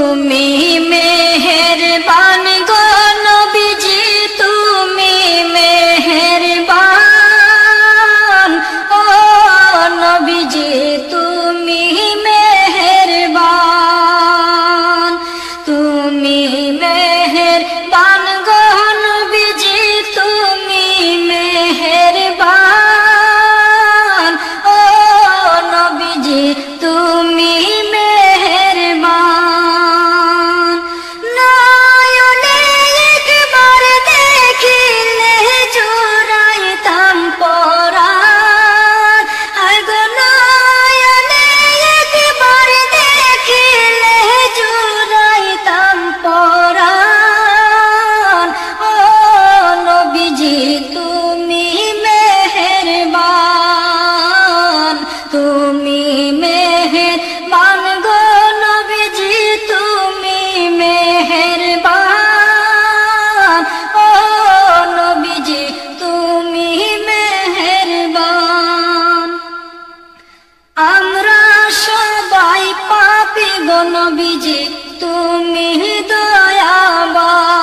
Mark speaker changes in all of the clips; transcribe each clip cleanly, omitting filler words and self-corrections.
Speaker 1: তুমি মেহেরবান গো নবীজি, তুমি মেহেরবান। ও নবীজি তুমি মেহেরবান, তুমি মেহেরবান গো নবীজি, তুমি মেহেরবান। ও নবীজি তুমি মেহেরবান। নয়নে একবার দেখিলে জুড়াইতাম পরাণ। আগো নয়নে একবার দেখিলে জুড়াইতাম পরাণ। ও নবীজি তুমি মেহেরবান, তুমি মেহেরবান গো নবীজি, তুমি মেহেরবান। ও নবীজি তুমি মেহেরবান। আমরা সবাই পাপী গো নবীজি, তুমি দয়াবান।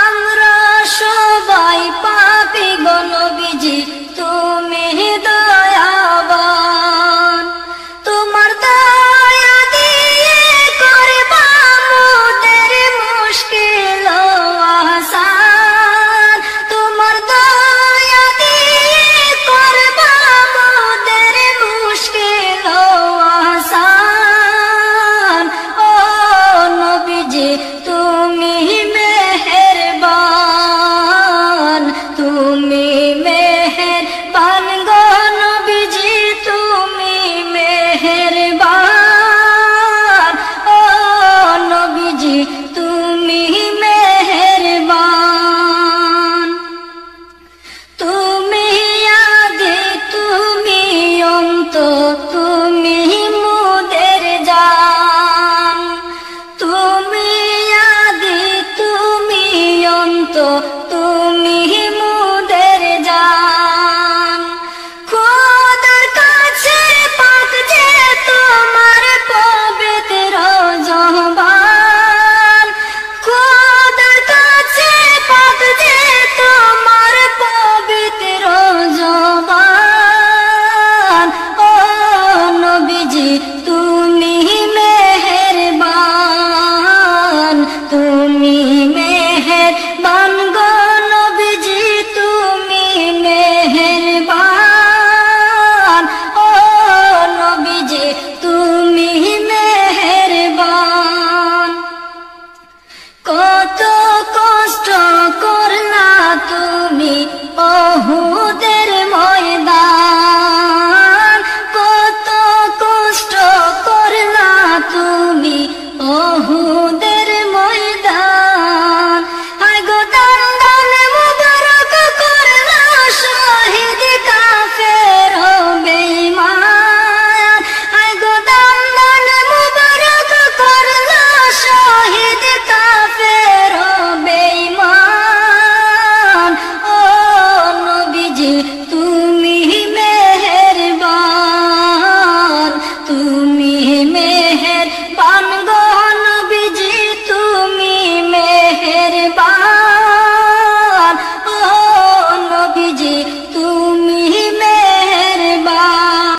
Speaker 1: আমরা সবাই পাপী গো নবীজি, তুমি দয়াবান। তোমার দয়া দিয়ে করবা মোদের মুশকিল আসান। তোমার দয়া দিয়ে করবা মোদের মুশকিল আসান। ও নবীজি তুমি মেহেরবান, তুমি মেহেরবান গো নবীজি, তুমি মেহেরবান। ও নবীজি তুমি মেহেরবান। তুমি আদি তুমি অন্ত, তুমি মোদের জান। তুমি আদি তুমি অন্ত, তুমি মোদের জান। খোদার কাছে পাক যে তোমার পবিত্র জবান। খোদার কাছে পাক যে তোমার পবিত্র জবান। ও নবীজি তুমি মেহেরবান, তুমি মেহেরবান গো নবীজি, তুমি মেহেরবান। ও নবীজি তুমি মেহেরবান। কত কষ্ট করলা তুমি ওহুদে